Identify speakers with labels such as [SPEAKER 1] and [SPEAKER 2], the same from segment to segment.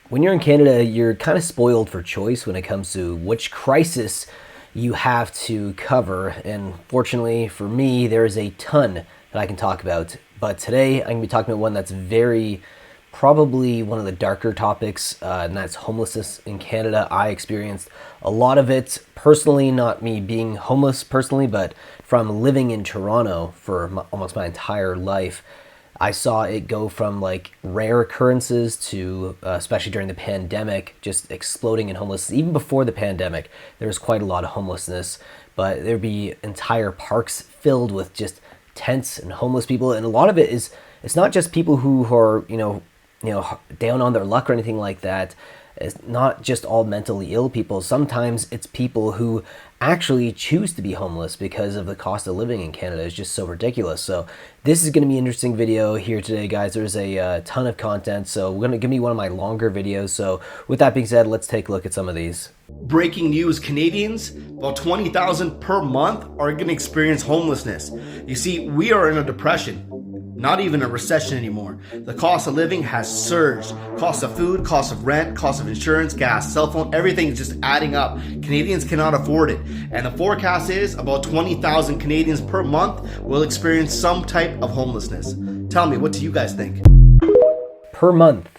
[SPEAKER 1] When you're in Canada, you're kind of spoiled for choice when it comes to which crisis you have to cover. And fortunately for me, there is a ton that I can talk about. But today, I'm going to be talking about one that's probably one of the darker topics, and that's homelessness in Canada. I experienced a lot of it personally, not me being homeless personally, but from living in Toronto for almost my entire life. I saw it go from like rare occurrences to, especially during the pandemic, just exploding in homelessness. Even before the pandemic, there was quite a lot of homelessness, but there'd be entire parks filled with just tents and homeless people. And a lot of it is, it's not just people who are, down on their luck or anything like that. It's not just all mentally ill people. Sometimes it's people who actually choose to be homeless because of the cost of living in Canada is just so ridiculous. So this is going to be an interesting video here today, guys. There's a ton of content, so we're going to give me one of my longer videos. So with that being said, let's take a look at some of these.
[SPEAKER 2] Breaking news, Canadians, about 20,000 per month are going to experience homelessness. You see, we are in a depression. Not even a recession anymore. The cost of living has surged. Cost of food, cost of rent, cost of insurance, gas, cell phone, everything is just adding up. Canadians cannot afford it. And the forecast is about 20,000 Canadians per month will experience some type of homelessness. Tell me, what do you guys think?
[SPEAKER 1] Per month.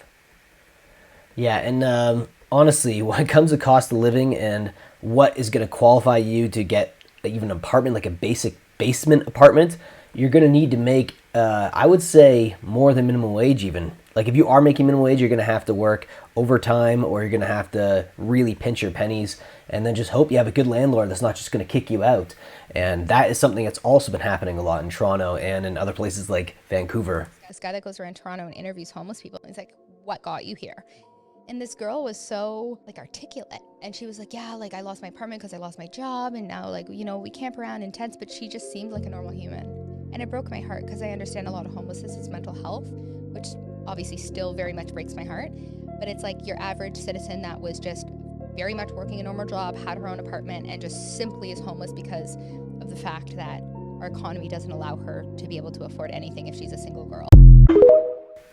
[SPEAKER 1] Yeah, and honestly, when it comes to cost of living and what is going to qualify you to get even an apartment, like a basic basement apartment, you're going to need to make, I would say, more than minimum wage even. Like if you are making minimum wage, you're going to have to work overtime, or you're going to have to really pinch your pennies and then just hope you have a good landlord that's not just going to kick you out. And that is something that's also been happening a lot in Toronto and in other places like Vancouver.
[SPEAKER 3] This guy that goes around Toronto and interviews homeless people, he's like, what got you here? And this girl was so like articulate, and she was like, yeah, like I lost my apartment because I lost my job, and now like, we camp around in tents, but she just seemed like a normal human. And it broke my heart because I understand a lot of homelessness is mental health, which obviously still very much breaks my heart. But it's like your average citizen that was just very much working a normal job, had her own apartment, and just simply is homeless because of the fact that our economy doesn't allow her to be able to afford anything if she's a single girl.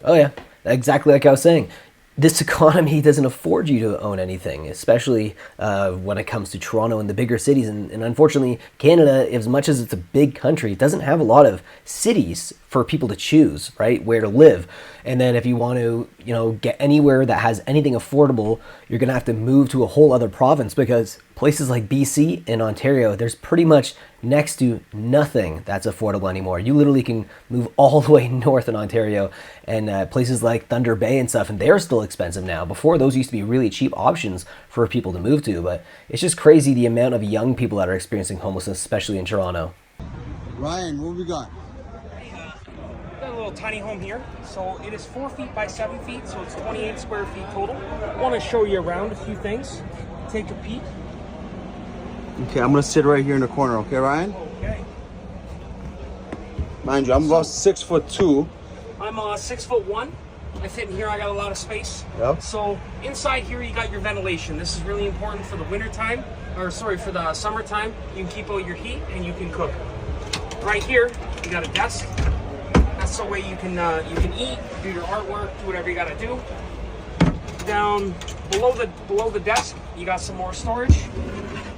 [SPEAKER 1] Oh yeah, exactly like I was saying. This economy doesn't afford you to own anything, especially when it comes to Toronto and the bigger cities. And unfortunately, Canada, as much as it's a big country, it doesn't have a lot of cities for people to choose, right, where to live. And then if you want to, get anywhere that has anything affordable, you're going to have to move to a whole other province, because places like BC and Ontario, there's pretty much next to nothing that's affordable anymore. You literally can move all the way north in Ontario, and places like Thunder Bay and stuff, and they're still expensive now. Before, those used to be really cheap options for people to move to, but it's just crazy the amount of young people that are experiencing homelessness, especially in Toronto.
[SPEAKER 4] Ryan, what we got?
[SPEAKER 5] Got a little tiny home here. So it is 4 feet by 7 feet, so it's 28 square feet total. I want to show you around a few things. Take a peek.
[SPEAKER 4] Okay, I'm gonna sit right here in the corner, okay, Ryan?
[SPEAKER 5] Okay.
[SPEAKER 4] Mind you, I'm about 6'2".
[SPEAKER 5] I'm 6'1". I fit in here, I got a lot of space.
[SPEAKER 4] Yep.
[SPEAKER 5] So inside here you got your ventilation. This is really important for the winter time, for the summertime. You can keep out your heat and you can cook. Right here, you got a desk. That's the way you can eat, do your artwork, do whatever you gotta do. Down below the desk, you got some more storage.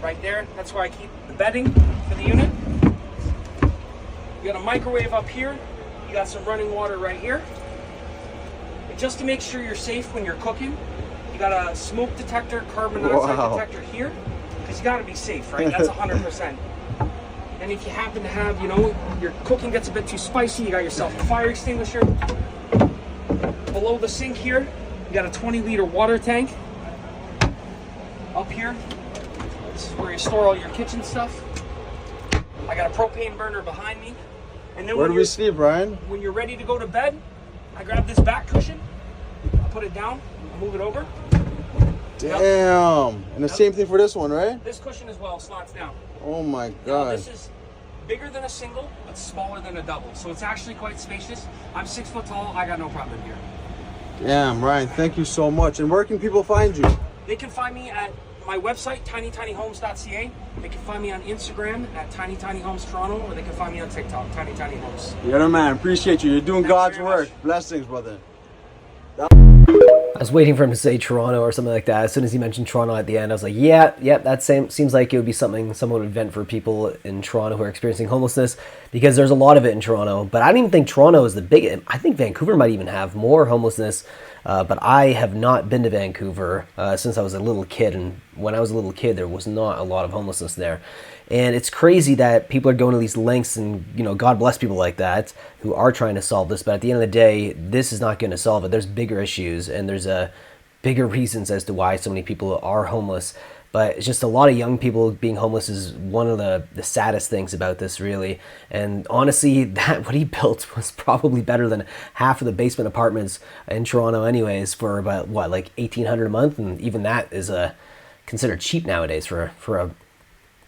[SPEAKER 5] Right there, that's where I keep the bedding for the unit. You got a microwave up here. You got some running water right here. And just to make sure you're safe when you're cooking, you got a smoke detector, carbon monoxide detector here, because you got to be safe, right? That's 100%. And if you happen to have, your cooking gets a bit too spicy, you got yourself a fire extinguisher. Below the sink here, you got a 20-liter water tank. Up here, this is where you store all your kitchen stuff. I got a propane burner behind me. And then
[SPEAKER 4] Where do we sleep, Ryan?
[SPEAKER 5] When you're ready to go to bed, I grab this back cushion, I put it down, I move it over.
[SPEAKER 4] Damn.
[SPEAKER 5] Yep.
[SPEAKER 4] And the same thing for this one, right?
[SPEAKER 5] This cushion as well slots down.
[SPEAKER 4] Oh my
[SPEAKER 5] Now,
[SPEAKER 4] god.
[SPEAKER 5] this is bigger than a single, but smaller than a double. So it's actually quite spacious. I'm 6 foot tall, I got no problem here.
[SPEAKER 4] Damn, Ryan, thank you so much. And where can people find you?
[SPEAKER 5] They can find me at my website, tinytinyhomes.ca. They can find me on Instagram at tinytinyhomestoronto, or they can find me on TikTok, tinytinyhomes.
[SPEAKER 4] You're the man. Appreciate you. You're doing
[SPEAKER 5] Thanks
[SPEAKER 4] God's
[SPEAKER 5] very much.
[SPEAKER 4] work. Blessings, brother.
[SPEAKER 1] I was waiting for him to say Toronto or something like that. As soon as he mentioned Toronto at the end, I was like, yeah, that seems like it would be something someone would invent for people in Toronto who are experiencing homelessness, because there's a lot of it in Toronto. But I don't even think Toronto is the big. I think Vancouver might even have more homelessness. But I have not been to Vancouver since I was a little kid, and when I was a little kid, there was not a lot of homelessness there. And it's crazy that people are going to these lengths, and God bless people like that who are trying to solve this. But at the end of the day, this is not going to solve it. There's bigger issues, and there's bigger reasons as to why so many people are homeless. But it's just a lot of young people being homeless is one of the saddest things about this, really. And honestly, what he built was probably better than half of the basement apartments in Toronto anyways, for about, like $1,800 a month? And even that is considered cheap nowadays for a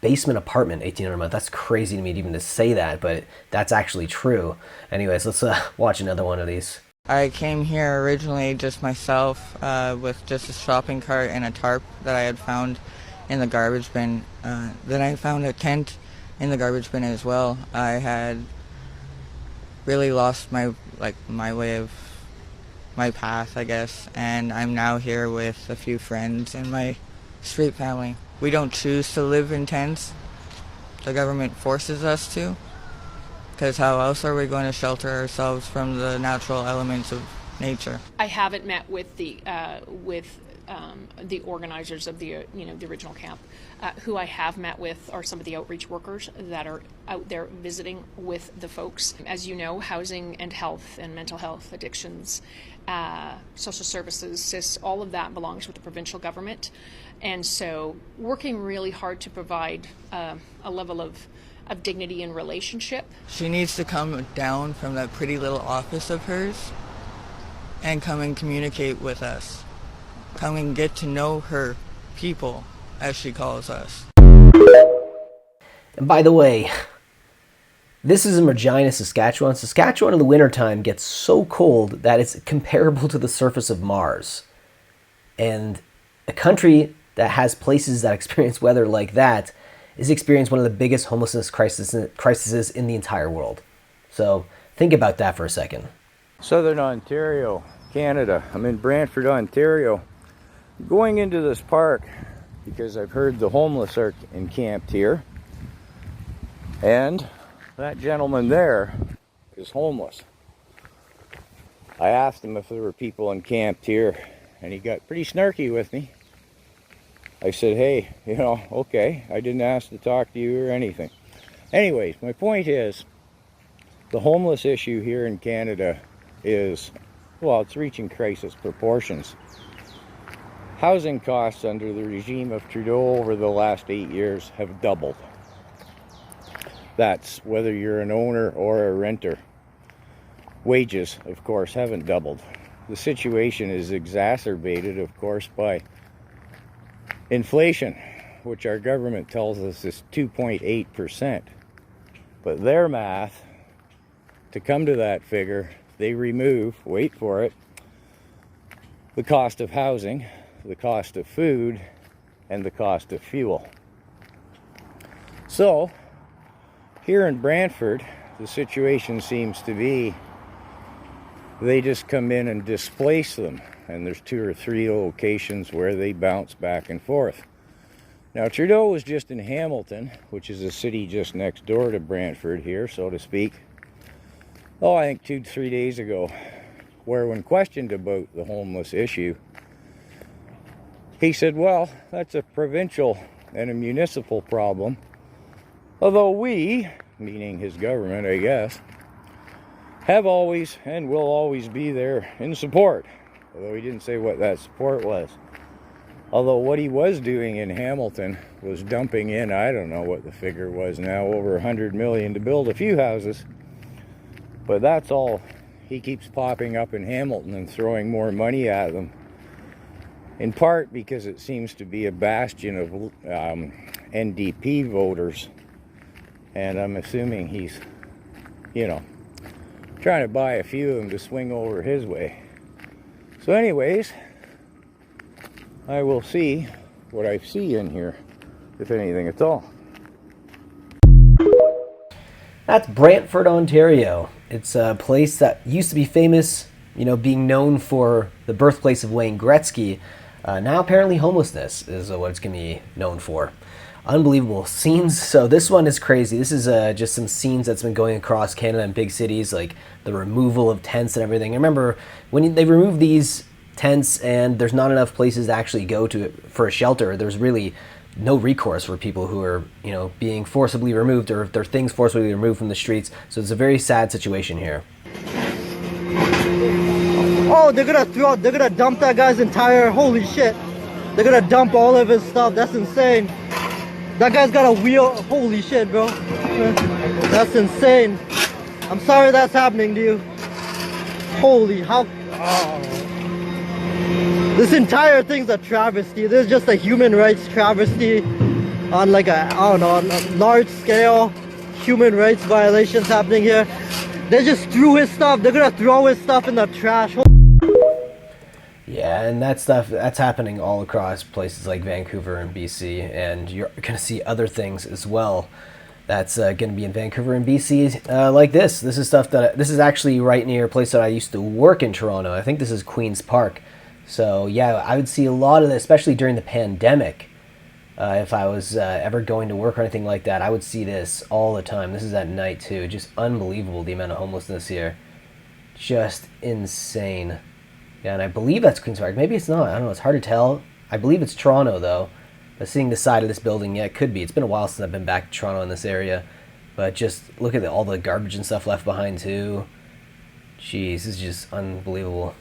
[SPEAKER 1] basement apartment, $1,800 a month. That's crazy to me even to say that, but that's actually true. Anyways, let's watch another one of these.
[SPEAKER 6] I came here originally just myself with just a shopping cart and a tarp that I had found in the garbage bin. Then I found a tent in the garbage bin as well. I had really lost my way of my path, I guess, and I'm now here with a few friends and my street family. We don't choose to live in tents. The government forces us to. Because how else are we going to shelter ourselves from the natural elements of nature?
[SPEAKER 7] I haven't met with the organizers of the the original camp. Who I have met with are some of the outreach workers that are out there visiting with the folks. As you know, housing and health and mental health, addictions, social services, CIS, all of that belongs with the provincial government. And so working really hard to provide a level of dignity and relationship.
[SPEAKER 6] She needs to come down from that pretty little office of hers and come and communicate with us. Come and get to know her people, as she calls us.
[SPEAKER 1] And by the way, this is in Regina, Saskatchewan. Saskatchewan in the wintertime gets so cold that it's comparable to the surface of Mars. And a country that has places that experience weather like that is experiencing one of the biggest homelessness crises in the entire world. So think about that for a second.
[SPEAKER 8] Southern Ontario, Canada. I'm in Brantford, Ontario. Going into this park because I've heard the homeless are encamped here. And that gentleman there is homeless. I asked him if there were people encamped here, and he got pretty snarky with me. I said, hey, okay, I didn't ask to talk to you or anything. Anyways, my point is, the homeless issue here in Canada is, it's reaching crisis proportions. Housing costs under the regime of Trudeau over the last 8 years have doubled. That's whether you're an owner or a renter. Wages, of course, haven't doubled. The situation is exacerbated, of course, by inflation, which our government tells us is 2.8%. But their math, to come to that figure, they remove, wait for it, the cost of housing, the cost of food, and the cost of fuel. So, here in Brantford, the situation seems to be they just come in and displace them. And there's 2 or 3 locations where they bounce back and forth. Now, Trudeau was just in Hamilton, which is a city just next door to Brantford here, so to speak. I think 2-3 days ago, where when questioned about the homeless issue, he said, well, that's a provincial and a municipal problem. Although we, meaning his government, I guess, have always and will always be there in support. Although he didn't say what that support was. Although what he was doing in Hamilton was dumping in, I don't know what the figure was now, over $100 million to build a few houses. But that's all. He keeps popping up in Hamilton and throwing more money at them. In part because it seems to be a bastion of NDP voters. And I'm assuming he's, trying to buy a few of them to swing over his way. So anyways, I will see what I see in here, if anything at all.
[SPEAKER 1] That's Brantford, Ontario. It's a place that used to be famous being known for the birthplace of Wayne Gretzky, now apparently homelessness is what it's going to be known for. Unbelievable scenes. So this one is crazy. This is just some scenes that's been going across Canada and big cities, like the removal of tents and everything. I remember when they removed these tents and there's not enough places to actually go to for a shelter, there's really no recourse for people who are, being forcibly removed, or if their things forcibly removed from the streets. So it's a very sad situation here.
[SPEAKER 9] Oh, they're gonna dump that guy's entire, holy shit. They're gonna dump all of his stuff. That's insane. That guy's got a wheel. Holy shit, bro. That's insane. I'm sorry that's happening to you. Holy, how... Oh. This entire thing's a travesty. This is just a human rights travesty on like on a large scale. Human rights violations happening here. They just threw his stuff. They're gonna throw his stuff in the trash.
[SPEAKER 1] Yeah, and that's happening all across places like Vancouver and BC, and you're going to see other things as well that's going to be in Vancouver and BC, like this. This is actually right near a place that I used to work in Toronto. I think this is Queen's Park. So yeah, I would see a lot of this, especially during the pandemic. If I was ever going to work or anything like that, I would see this all the time. This is at night too. Just unbelievable, the amount of homelessness here. Just insane. Yeah, and I believe that's Queen's Park. Maybe it's not. I don't know. It's hard to tell. I believe it's Toronto, though. But seeing the side of this building, yeah, it could be. It's been a while since I've been back to Toronto in this area. But just look at all the garbage and stuff left behind, too. Jeez, this is just unbelievable.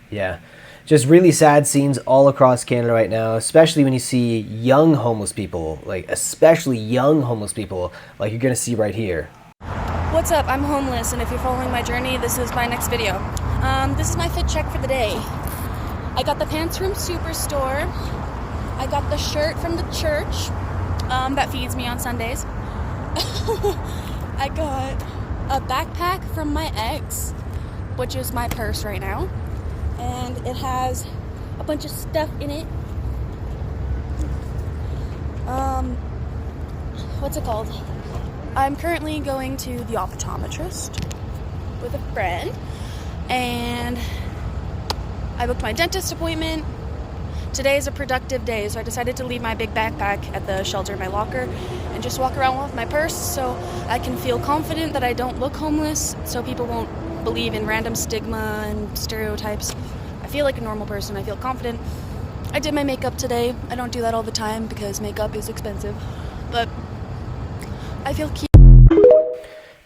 [SPEAKER 1] Yeah. Just really sad scenes all across Canada right now, especially when you see young homeless people, especially young homeless people, like you're going to see right here.
[SPEAKER 10] What's up? I'm homeless, and if you're following my journey, this is my next video. This is my fit check for the day. I got the pants from Superstore. I got the shirt from the church that feeds me on Sundays. I got a backpack from my ex, which is my purse right now. And it has a bunch of stuff in it. What's it called? I'm currently going to the optometrist with a friend, and I booked my dentist appointment. Today is a productive day, so I decided to leave my big backpack at the shelter in my locker and just walk around with my purse so I can feel confident that I don't look homeless, so people won't believe in random stigma and stereotypes. I feel like a normal person. I feel confident. I did my makeup today. I don't do that all the time because makeup is expensive, but I feel cute.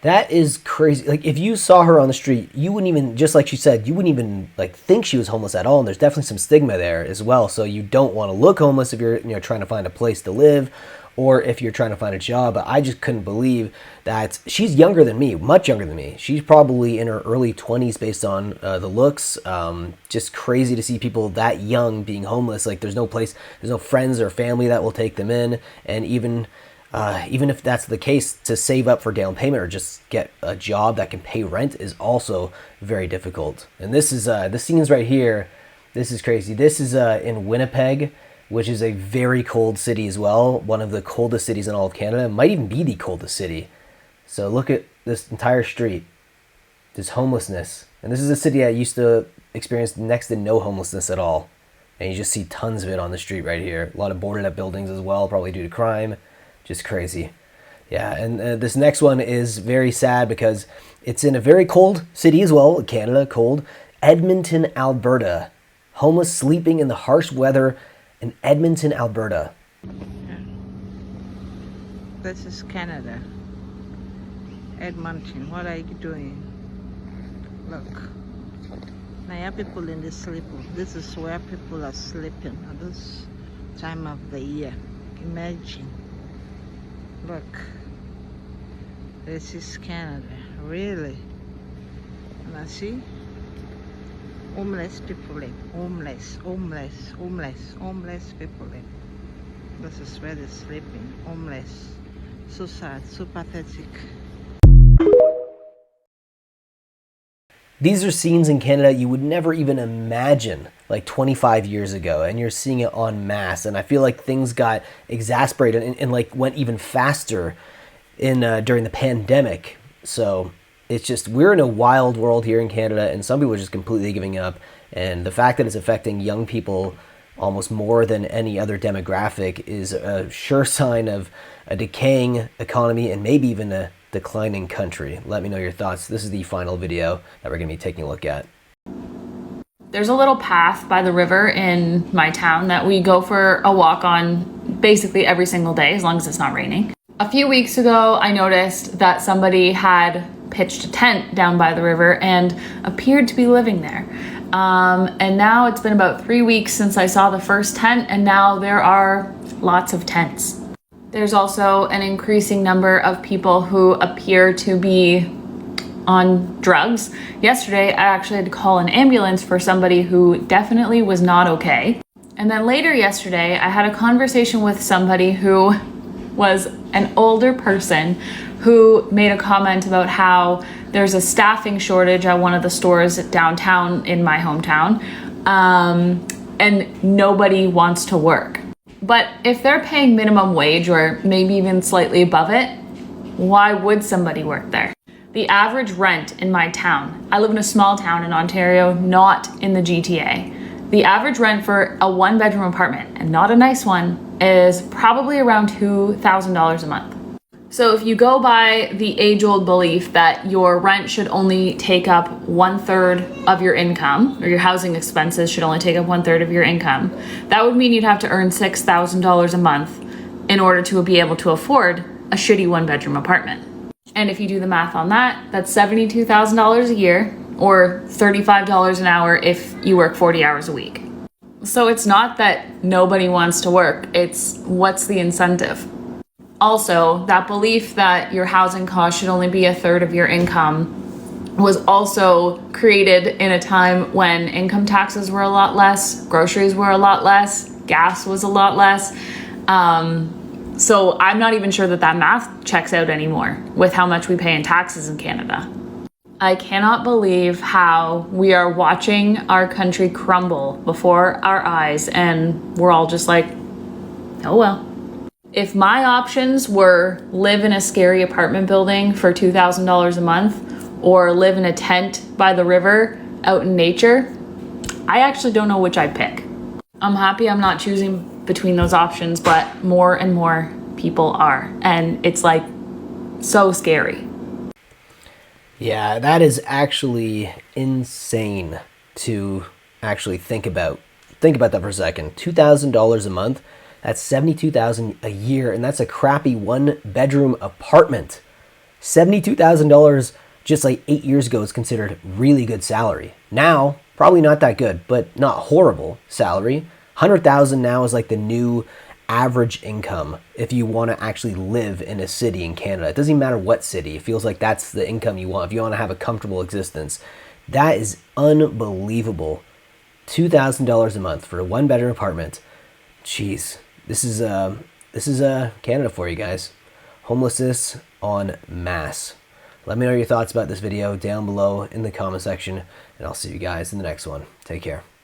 [SPEAKER 1] That is crazy. Like, if you saw her on the street, you wouldn't even, just like she said, you wouldn't even think she was homeless at all. And there's definitely some stigma there as well. So you don't want to look homeless if you're trying to find a place to live, or if you're trying to find a job. But I just couldn't believe that she's younger than me, much younger than me. She's probably in her early 20s based on the looks. Just crazy to see people that young being homeless. Like, there's no place, there's no friends or family that will take them in. And even if that's the case, to save up for down payment or just get a job that can pay rent is also very difficult. And this is the scenes right here. This is crazy. This is in Winnipeg, which is a very cold city as well. One of the coldest cities in all of Canada. It might even be the coldest city. So look at this entire street. There's homelessness. And this is a city that used to experience next to no homelessness at all. And you just see tons of it on the street right here. A lot of boarded up buildings as well, probably due to crime. Just crazy. Yeah, and this next one is very sad because it's in a very cold city as well, Canada, cold. Edmonton, Alberta. Homeless sleeping in the harsh weather in Edmonton, Alberta.
[SPEAKER 11] This is Canada. Edmonton, what are you doing? Look. Now people in the sleeper. This is where people are sleeping at this time of the year. Imagine. Look, this is Canada, really. And I see homeless people live, homeless people live. This is where they're sleeping, homeless. So sad, so pathetic.
[SPEAKER 1] These are scenes in Canada you would never even imagine like 25 years ago, and you're seeing it en masse. And I feel like things got exasperated and like went even faster in during the pandemic. So it's just, we're in a wild world here in Canada, and some people are just completely giving up. And the fact that it's affecting young people almost more than any other demographic is a sure sign of a decaying economy and maybe even a declining country. Let me know your thoughts. This is the final video that we're going to be taking a look at.
[SPEAKER 12] There's a little path by the river in my town that we go for a walk on basically every single day, as long as it's not raining. A few weeks ago, I noticed that somebody had pitched a tent down by the river and appeared to be living there. And now it's been about 3 weeks since I saw the first tent, and now there are lots of tents. There's also an increasing number of people who appear to be on drugs. Yesterday, I actually had to call an ambulance for somebody who definitely was not okay. And then later yesterday, I had a conversation with somebody who was an older person who made a comment about how there's a staffing shortage at one of the stores downtown in my hometown, and nobody wants to work. But if they're paying minimum wage or maybe even slightly above it, why would somebody work there? The average rent in my town, I live in a small town in Ontario, not in the GTA. The average rent for a 1-bedroom apartment, and not a nice one, is probably around $2,000 a month. So if you go by the age-old belief that your rent should only take up 1/3 of your income, or your housing expenses should only take up 1/3 of your income, that would mean you'd have to earn $6,000 a month in order to be able to afford a shitty 1-bedroom apartment. And if you do the math on that, that's $72,000 a year, or $35 an hour if you work 40 hours a week. So it's not that nobody wants to work, it's what's the incentive? Also, that belief that your housing cost should only be 1/3 of your income was also created in a time when income taxes were a lot less, groceries were a lot less, gas was a lot less. So I'm not even sure that math checks out anymore with how much we pay in taxes in Canada. I cannot believe how we are watching our country crumble before our eyes, and we're all just like, oh well. If my options were live in a scary apartment building for $2,000 a month or live in a tent by the river out in nature, I actually don't know which I'd pick. I'm happy I'm not choosing between those options, but more and more people are, and it's like so scary.
[SPEAKER 1] Yeah, that is actually insane to actually think about. Think about that for a second. $2,000 a month. That's $72,000 a year, and that's a crappy 1-bedroom apartment. $72,000 just like 8 years ago is considered really good salary. Now, probably not that good, but not horrible salary. $100,000 now is like the new average income if you want to actually live in a city in Canada. It doesn't even matter what city. It feels like that's the income you want if you want to have a comfortable existence. That is unbelievable. $2,000 a month for a 1-bedroom apartment. Jeez. This is Canada for you guys. Homelessness en masse. Let me know your thoughts about this video down below in the comment section, and I'll see you guys in the next one. Take care.